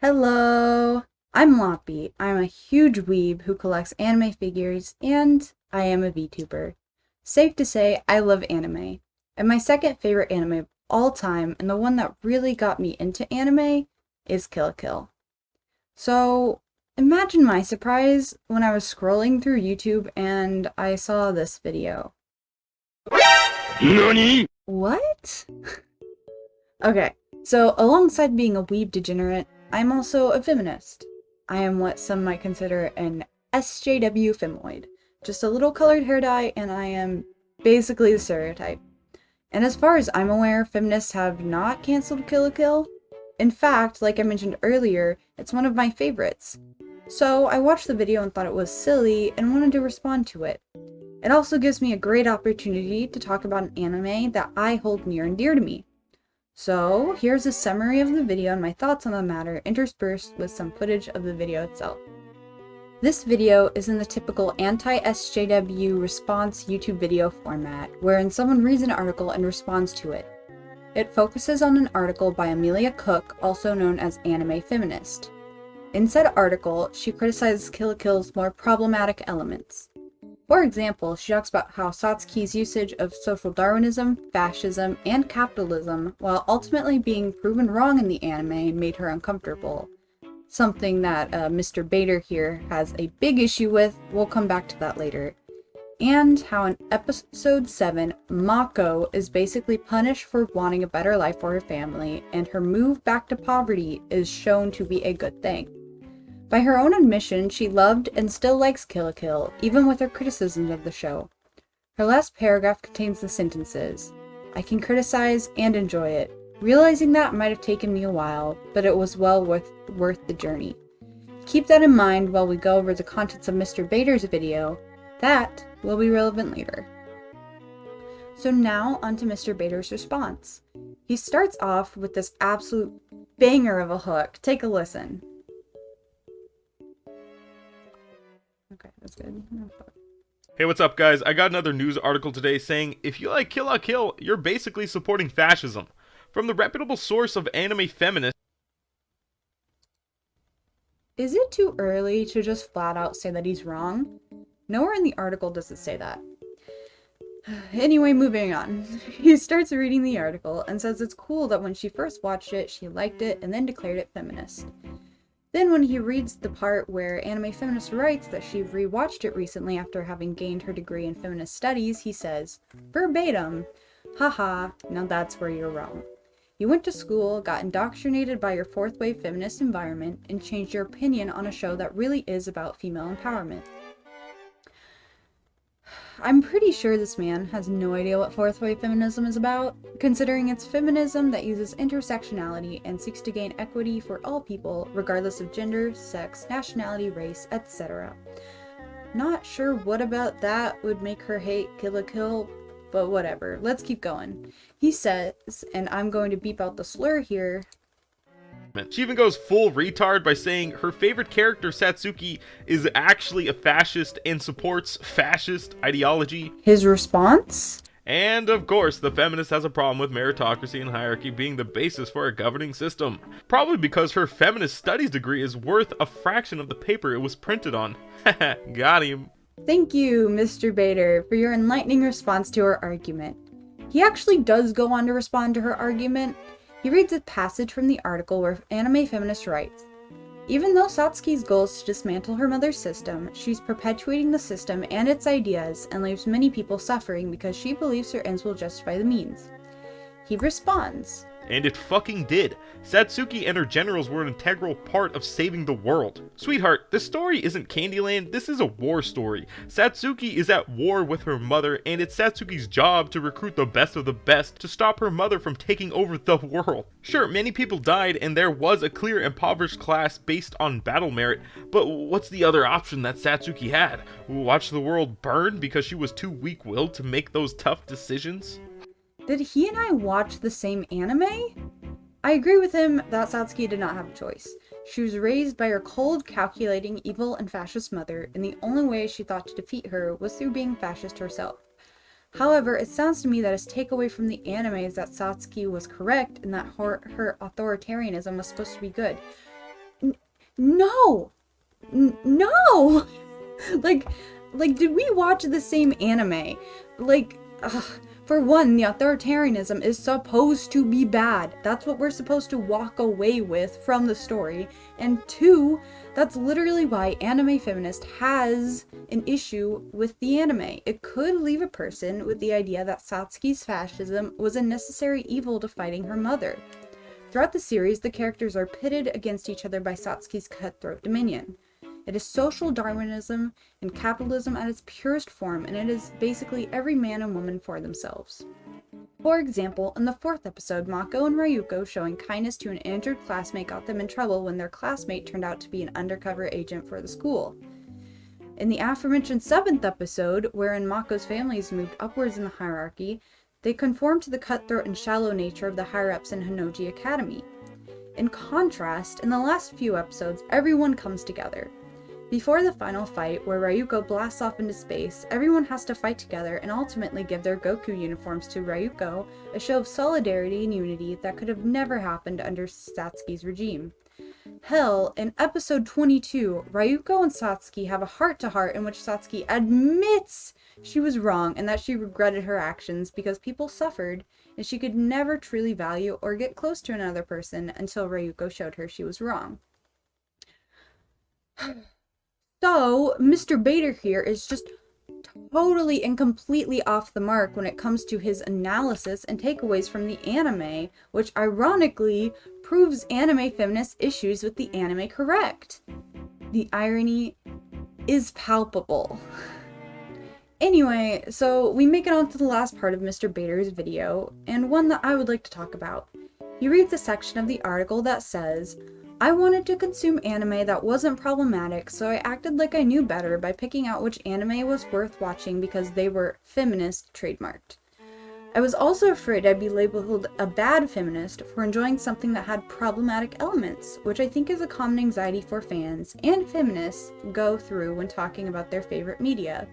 Hello! I'm Loppy. I'm a huge weeb who collects anime figures, and I am a VTuber. Safe to say, I love anime. And my second favorite anime of all time, and the one that really got me into anime, is Kill la Kill. So, imagine my surprise when I was scrolling through YouTube and I saw this video. NANI?! What? Okay, so alongside being a weeb degenerate, I'm also a feminist. I am what some might consider an SJW femoid. Just a little colored hair dye, and I am basically the stereotype. And as far as I'm aware, feminists have not canceled Kill la Kill. In fact, like I mentioned earlier, it's one of my favorites. So I watched the video and thought it was silly and wanted to respond to it. It also gives me a great opportunity to talk about an anime that I hold near and dear to me. So here's a summary of the video and my thoughts on the matter interspersed with some footage of the video itself. This video is in the typical anti-SJW response YouTube video format, wherein someone reads an article and responds to it. It focuses on an article by Amelia Cook, also known as Anime Feminist. In said article, she criticizes Kill la Kill's more problematic elements. For example, she talks about how Satsuki's usage of social Darwinism, fascism, and capitalism, while ultimately being proven wrong in the anime, made her uncomfortable. Something that Mr. Bader here has a big issue with. We'll come back to that later. And how in episode 7, Mako is basically punished for wanting a better life for her family, and her move back to poverty is shown to be a good thing. By her own admission, she loved and still likes Kill la Kill, even with her criticisms of the show. Her last paragraph contains the sentences, "I can criticize and enjoy it. Realizing that might have taken me a while, but it was well worth the journey." Keep that in mind while we go over the contents of Mr. Bader's video. That will be relevant later. So now onto Mr. Bader's response. He starts off with this absolute banger of a hook. Take a listen. Okay, that's good. Hey, what's up, guys? I got another news article today saying if you like Kill la Kill, you're basically supporting fascism. From the reputable source of Anime Feminist. Is it too early to just flat out say that he's wrong? Nowhere in the article does it say that. Anyway, moving on. He starts reading the article and says it's cool that when she first watched it, she liked it and then declared it feminist. Then when he reads the part where Anime Feminist writes that she rewatched it recently after having gained her degree in feminist studies, he says, verbatim, "Haha, now that's where you're wrong. You went to school, got indoctrinated by your fourth wave feminist environment, and changed your opinion on a show that really is about female empowerment." I'm pretty sure this man has no idea what fourth wave feminism is about, considering it's feminism that uses intersectionality and seeks to gain equity for all people, regardless of gender, sex, nationality, race, etc. Not sure what about that would make her hate Kill la Kill, but whatever. Let's keep going. He says, and I'm going to beep out the slur here, She even goes full retard by saying her favorite character, Satsuki, is actually a fascist and supports fascist ideology. His response? And of course, the feminist has a problem with meritocracy and hierarchy being the basis for a governing system. Probably because her feminist studies degree is worth a fraction of the paper it was printed on. Haha, got him. Thank you, Mr. Bader, for your enlightening response to her argument. He actually does go on to respond to her argument. He reads a passage from the article where Anime Feminist writes, "Even though Satsuki's goal is to dismantle her mother's system, she's perpetuating the system and its ideas and leaves many people suffering because she believes her ends will justify the means." He responds, And it fucking did. Satsuki and her generals were an integral part of saving the world. Sweetheart, this story isn't Candyland, this is a war story. Satsuki is at war with her mother, and it's Satsuki's job to recruit the best of the best to stop her mother from taking over the world. Sure, many people died, and there was a clear impoverished class based on battle merit, but what's the other option that Satsuki had? Watch the world burn because she was too weak-willed to make those tough decisions? did he and I watch the same anime? I agree with him that Satsuki did not have a choice. She was raised by her cold, calculating, evil, and fascist mother, and the only way she thought to defeat her was through being fascist herself. However, it sounds to me that his takeaway from the anime is that Satsuki was correct and that her authoritarianism was supposed to be good. No! No! like, did we watch the same anime? Like, for one, the authoritarianism is supposed to be bad. That's what we're supposed to walk away with from the story. And two, that's literally why Anime Feminist has an issue with the anime. It could leave a person with the idea that Satsuki's fascism was a necessary evil to fighting her mother. Throughout the series, the characters are pitted against each other by Satsuki's cutthroat dominion. It is social Darwinism and capitalism at its purest form, and it is basically every man and woman for themselves. For example, in the 4th episode, Mako and Ryuko showing kindness to an injured classmate got them in trouble when their classmate turned out to be an undercover agent for the school. In the aforementioned 7th episode, wherein Mako's family is moved upwards in the hierarchy, they conform to the cutthroat and shallow nature of the higher-ups in Honnouji Academy. In contrast, in the last few episodes, everyone comes together. Before the final fight, where Ryuko blasts off into space, everyone has to fight together and ultimately give their Goku uniforms to Ryuko, a show of solidarity and unity that could have never happened under Satsuki's regime. Hell, in episode 22, Ryuko and Satsuki have a heart-to-heart in which Satsuki admits she was wrong and that she regretted her actions because people suffered, and she could never truly value or get close to another person until Ryuko showed her she was wrong. So, Mr. Bader here is just totally and completely off the mark when it comes to his analysis and takeaways from the anime, which ironically proves Anime Feminist issues with the anime correct. The irony is palpable. Anyway, so we make it on to the last part of Mr. Bader's video, and one that I would like to talk about. He reads a section of the article that says, "I wanted to consume anime that wasn't problematic, so I acted like I knew better by picking out which anime was worth watching because they were feminist trademarked. I was also afraid I'd be labeled a bad feminist for enjoying something that had problematic elements, which I think is a common anxiety for fans and feminists go through when talking about their favorite media."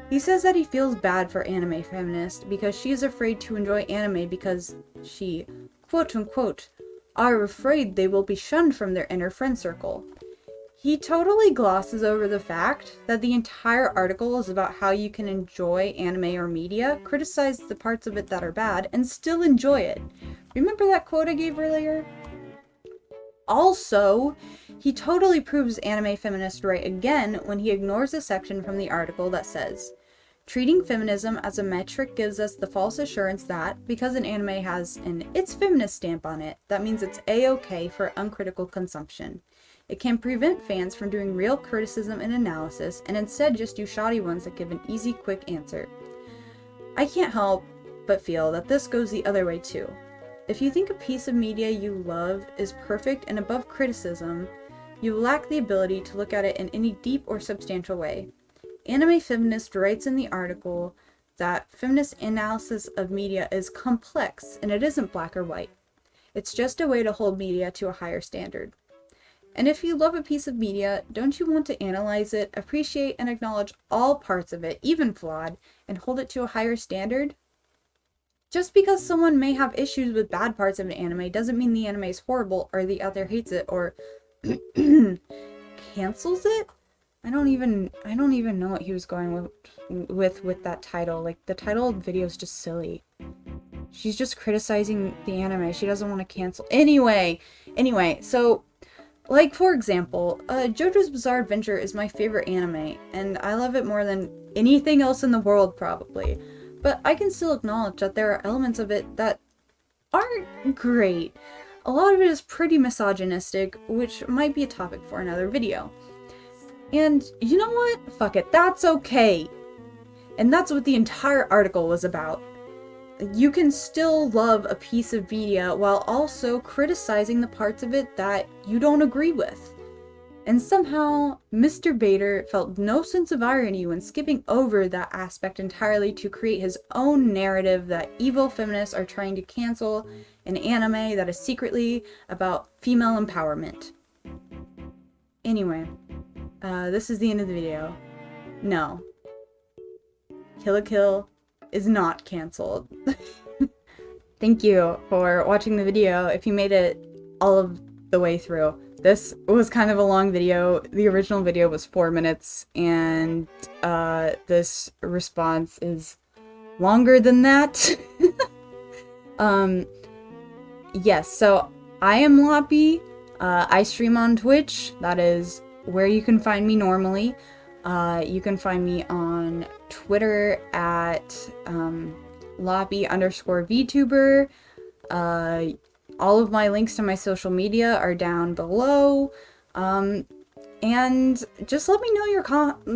He says that he feels bad for Anime Feminist because she is afraid to enjoy anime because she, quote-unquote, are afraid they will be shunned from their inner friend circle. He totally glosses over the fact that the entire article is about how you can enjoy anime or media, criticize the parts of it that are bad, and still enjoy it. Remember that quote I gave earlier? Also, he totally proves Anime Feminist right again when he ignores a section from the article that says, "Treating feminism as a metric gives us the false assurance that, because an anime has an 'it's feminist' stamp on it, that means it's a-okay for uncritical consumption. It can prevent fans from doing real criticism and analysis, and instead just do shoddy ones that give an easy, quick answer. I can't help but feel that this goes the other way too. If you think a piece of media you love is perfect and above criticism, you lack the ability to look at it in any deep or substantial way. Anime Feminist writes in the article that feminist analysis of media is complex and it isn't black or white. It's just a way to hold media to a higher standard. And if you love a piece of media, don't you want to analyze it, appreciate and acknowledge all parts of it, even flawed, and hold it to a higher standard? Just because someone may have issues with bad parts of an anime doesn't mean the anime is horrible or the other hates it or cancels it? I don't even know what he was going with that title. Like, the title of the video is just silly. She's just criticizing the anime. She doesn't want to cancel. Anyway, so, like, for example, JoJo's Bizarre Adventure is my favorite anime, and I love it more than anything else in the world, probably. But I can still acknowledge that there are elements of it that aren't great. A lot of it is pretty misogynistic, which might be a topic for another video. And you know what? Fuck it, that's okay. And that's what the entire article was about. You can still love a piece of media while also criticizing the parts of it that you don't agree with. And somehow, Mr. Bader felt no sense of irony when skipping over that aspect entirely to create his own narrative that evil feminists are trying to cancel an anime that is secretly about female empowerment. Anyway, this is the end of the video. No. Kill la Kill is not canceled. Thank you for watching the video. If you made it all of the way through. This was kind of a long video. The original video was 4 minutes, and this response is longer than that. Yes, so I am Loppy. I stream on Twitch. That is where you can find me normally. You can find me on Twitter at Loppy_VTuber. All of my links to my social media are down below. And just let me know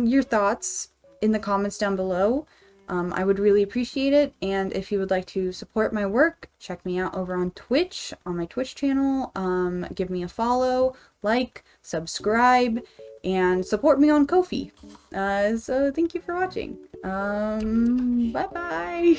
your thoughts in the comments down below. I would really appreciate it. And if you would like to support my work, check me out over on Twitch, on my Twitch channel. Give me a follow, like, subscribe, and support me on Ko-fi. So thank you for watching. Bye-bye.